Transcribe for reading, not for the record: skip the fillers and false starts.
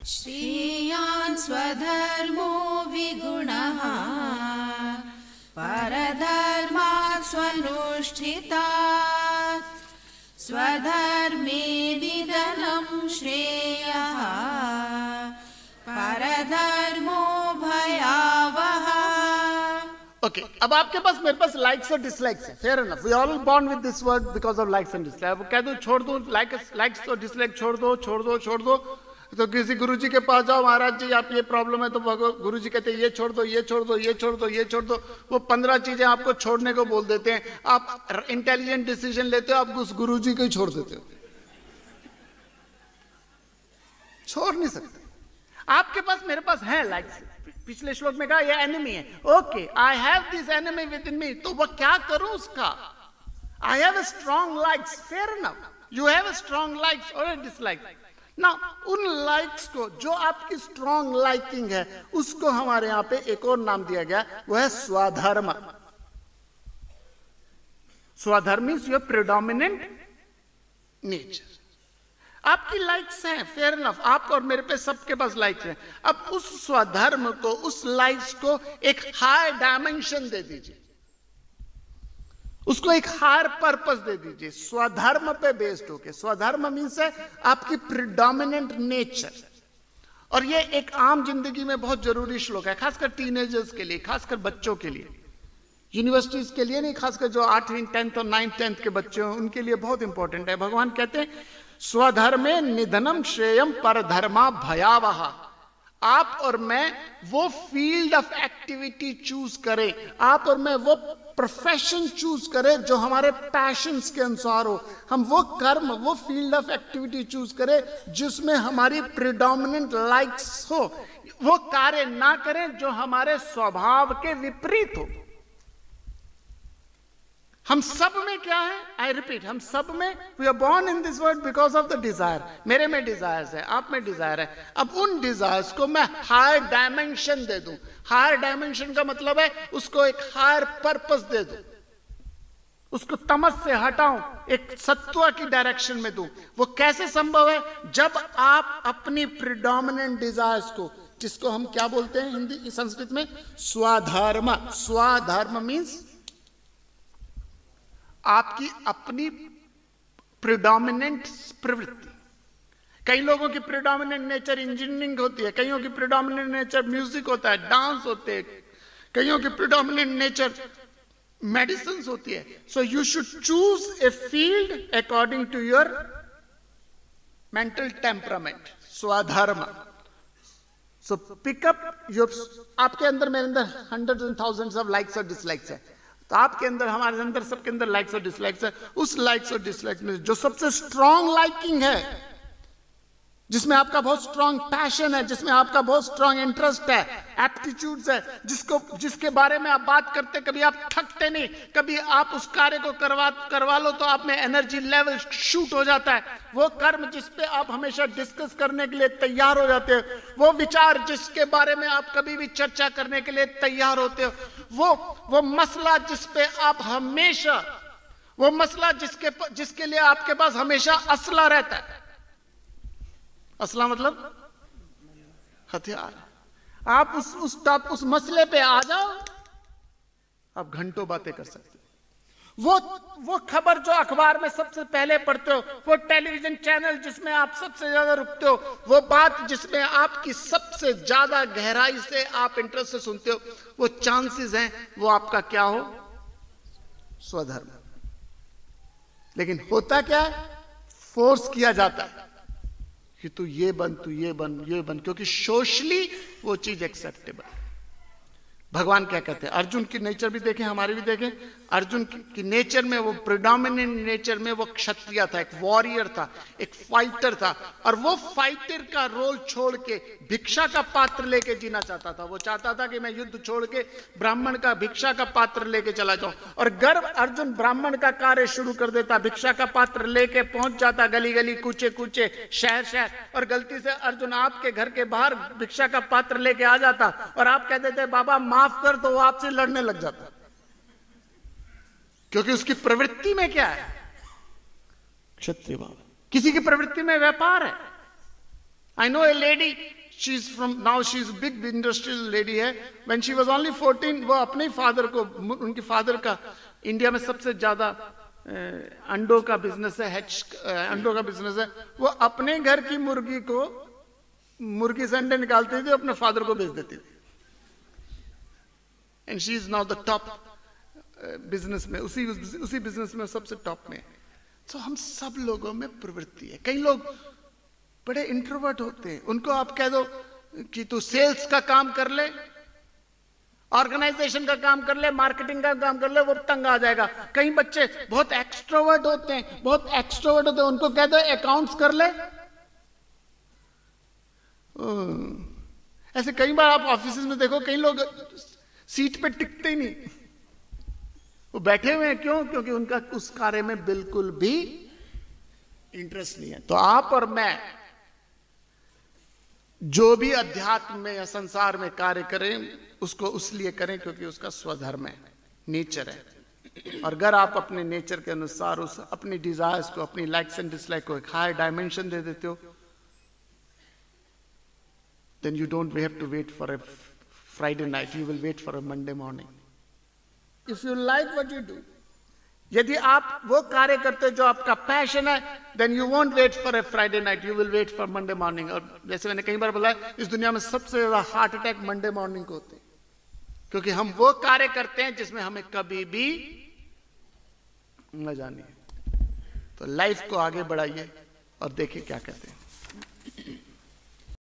श्रेयान् स्वधर्मो विगुणः परधर्मात् स्वनुष्ठितात् स्वधर्मे निधनं श्रेयः परधर्मो भयावहः। ओके, अब आपके पास मेरे पास लाइक्स और डिसलाइक्स है, fair enough, we all born with this world because of likes and dislikes. अब कह दो छोड़ दो लाइक्स और डिसलाइक, छोड़ दो, तो किसी गुरुजी के पास जाओ, महाराज जी आप ये प्रॉब्लम है, तो गुरुजी कहते हैं ये छोड़ दो, वो 15 चीजें आपको छोड़ने को बोल देते हैं, आप इंटेलिजेंट डिसीजन लेते हो, आप उस गुरुजी को ही छोड़ देते हो, छोड़ नहीं सकते। आपके पास मेरे पास है लाइक्स, पिछले श्लोक में कहा ये एनिमी है, okay I have this enemy within me, तो वह क्या करूं उसका? I have a strong likes, fair enough, you have a strong likes और डिसलाइक्स। ना उन लाइक्स को जो आपकी स्ट्रॉन्ग लाइकिंग है, उसको हमारे यहां पे एक और नाम दिया गया, वह है स्वधर्म। स्वधर्म मीन्स योर प्रिडोमिनेंट नेचर। आपकी लाइक्स हैं, फेयर इनफ, आप और मेरे पे सबके पास लाइक्स हैं। अब उस स्वधर्म को, उस लाइक्स को एक हायर डायमेंशन दे दीजिए, उसको एक हायर पर्पस दे दीजिए, स्वधर्म पे बेस्ड होके। स्वधर्म मीन्स है आपकी प्रिडोमिनेंट नेचर, और ये एक आम जिंदगी में बहुत जरूरी श्लोक है, खासकर टीनेजर्स के लिए, खासकर बच्चों के लिए, यूनिवर्सिटीज के लिए नहीं, खासकर जो 8वीं 10th और 9th 10th के बच्चे हैं उनके लिए बहुत इंपॉर्टेंट है। भगवान कहते हैं स्वधर्मे निधनम श्रेयम परधर्मा भयावह। आप और मैं वो फील्ड ऑफ एक्टिविटी चूज करें, आप और मैं वो प्रोफेशन चूज करें जो हमारे पैशंस के अनुसार हो, हम वो कर्म, वो फील्ड ऑफ एक्टिविटी चूज करें जिसमें हमारी प्रिडोमिनेंट लाइक्स हो, वो कार्य ना करें जो हमारे स्वभाव के विपरीत हो। हम सब में क्या है, आई रिपीट, हम सब में, we are born in this world because of the desire. मेरे में डिजायर्स है, आप में डिजायर है। अब उन डिजायर्स को मैं हायर डायमेंशन दे दूं। हायर डायमेंशन का मतलब है उसको एक हायर पर्पस दे दूं, उसको तमस से हटाऊं, एक सत्व की डायरेक्शन में दूं। वो कैसे संभव है? जब आप अपनी प्रिडोमिनेंट डिजायर्स को, जिसको हम क्या बोलते हैं हिंदी संस्कृत में, स्वधर्म। स्वधर्म मीन्स आपकी अपनी प्रिडोमिनेंट प्रवृत्ति। कई लोगों की प्रिडोमिनेंट नेचर इंजीनियरिंग होती है, कईयों की प्रिडोमिनेंट नेचर म्यूजिक होता है, डांस होते हैं, कईयों की प्रिडोमिनेंट नेचर मेडिसिन होती है। So you should choose a field according to your mental temperament, स्वधर्म। सो पिकअप योर, आपके अंदर, मेरे अंदर hundreds and thousands of likes और डिसलाइक्स है, तो आपके अंदर, हमारे अंदर, सबके अंदर लाइक्स और डिसलाइक्स है। उस लाइक्स और डिसलाइक्स में जो सबसे स्ट्रॉन्ग लाइकिंग है, जिसमें आपका बहुत स्ट्रॉन्ग पैशन है, जिसमें आपका बहुत स्ट्रॉन्ग इंटरेस्ट है, एप्टीट्यूड्स है, जिसके बारे में आप बात करते, कभी आप थकते नहीं, कभी आप उस कार्य को करवा लो तो आप में एनर्जी लेवल शूट हो जाता है। वो कर्म जिस पे आप हमेशा डिस्कस करने के लिए तैयार हो जाते हो, वो विचार जिसके बारे में आप कभी भी चर्चा करने के लिए तैयार होते हो, वो मसला जिस पे आप हमेशा, वो मसला जिसके लिए आपके पास हमेशा असला रहता है। असला मतलब हथियार। आप उस मसले पे आ जाओ, आप घंटों बातें कर सकते हो। वो खबर जो अखबार में सबसे पहले पढ़ते हो, वो टेलीविजन चैनल जिसमें आप सबसे ज्यादा रुकते हो, वो बात जिसमें आपकी सबसे ज्यादा गहराई से आप इंटरेस्ट से सुनते हो, वो चांसेस हैं वो आपका क्या हो, स्वधर्म। लेकिन होता क्या है, फोर्स किया जाता है कि तू ये बन, क्योंकि सोशली वो चीज एक्सेप्टेबल। भगवान क्या कहते हैं, अर्जुन की नेचर भी देखें, हमारी भी देखें। अर्जुन की नेचर में, वो प्रिडोमिनेंट नेचर में वो क्षत्रिय था, एक वॉरियर था, एक फाइटर था, और वो फाइटर का रोल छोड़ के भिक्षा का पात्र लेके जीना चाहता था। वो चाहता था कि मैं युद्ध छोड़ के ब्राह्मण का भिक्षा का पात्र लेके चला जाऊं, और गर्व अर्जुन ब्राह्मण का कार्य शुरू कर देता, भिक्षा का पात्र लेके पहुंच जाता गली गली, कूचे कूचे, शहर शहर, और गलती से अर्जुन आपके घर के बाहर भिक्षा का पात्र लेके आ जाता, और आप कह देते बाबा माफ कर, तो वो आपसे लड़ने लग जाता, क्योंकि उसकी प्रवृत्ति में क्या है, क्षत्रिय भाव। किसी की प्रवृत्ति में व्यापार है। I know A lady she's from now she's big industrial lady है. When she was only 14, वो अपने फादर को, उनके फादर का इंडिया में सबसे ज्यादा अंडों का बिजनेस है, अंडों का बिजनेस है. वो अपने घर की मुर्गी से अंडे निकालती थी, अपने फादर को बेच देती थी. And she is now the top business में, उसी बिजनेस में सबसे टॉप में. तो हम सब लोगों में प्रवृत्ति है. कई लोग बड़े इंट्रोवर्ट होते हैं, उनको आप कह दो कि तू सेल्स का काम कर ले, ऑर्गेनाइजेशन का काम कर ले, मार्केटिंग का काम कर ले, वो तंग आ जाएगा. कई बच्चे बहुत एक्सट्रोवर्ट होते हैं, उनको कह दो अकाउंट्स कर ले. ऐसे कई बार आप ऑफिस में देखो, कई लोग सीट पे टिकते ही नहीं, वो बैठे हुए हैं. क्यों? क्योंकि उनका उस कार्य में बिल्कुल भी इंटरेस्ट नहीं है. तो आप और मैं जो भी अध्यात्म में या संसार में कार्य करें, उसको उसलिए करें क्योंकि उसका स्वधर्म है, नेचर है. और अगर आप अपने नेचर के अनुसार उस अपनी डिजायर्स को, अपनी लाइक्स एंड डिसलाइक को एक हायर डायमेंशन दे देते हो, then you don't have to wait for a Friday night, you will wait for a Monday morning. If you like what you do, यदि आप वो कार्य करते हो जो आपका पैशन है, then you won't wait for a Friday night, you will wait for Monday morning. और जैसे मैंने कई बार बोला है, इस दुनिया में सबसे ज्यादा हार्ट अटैक मंडे मॉर्निंग को होते हैं, क्योंकि हम वो कार्य करते हैं जिसमें हमें कभी भी मजा नहीं है. तो लाइफ को आगे बढ़ाइए और देखिए क्या कहते हैं.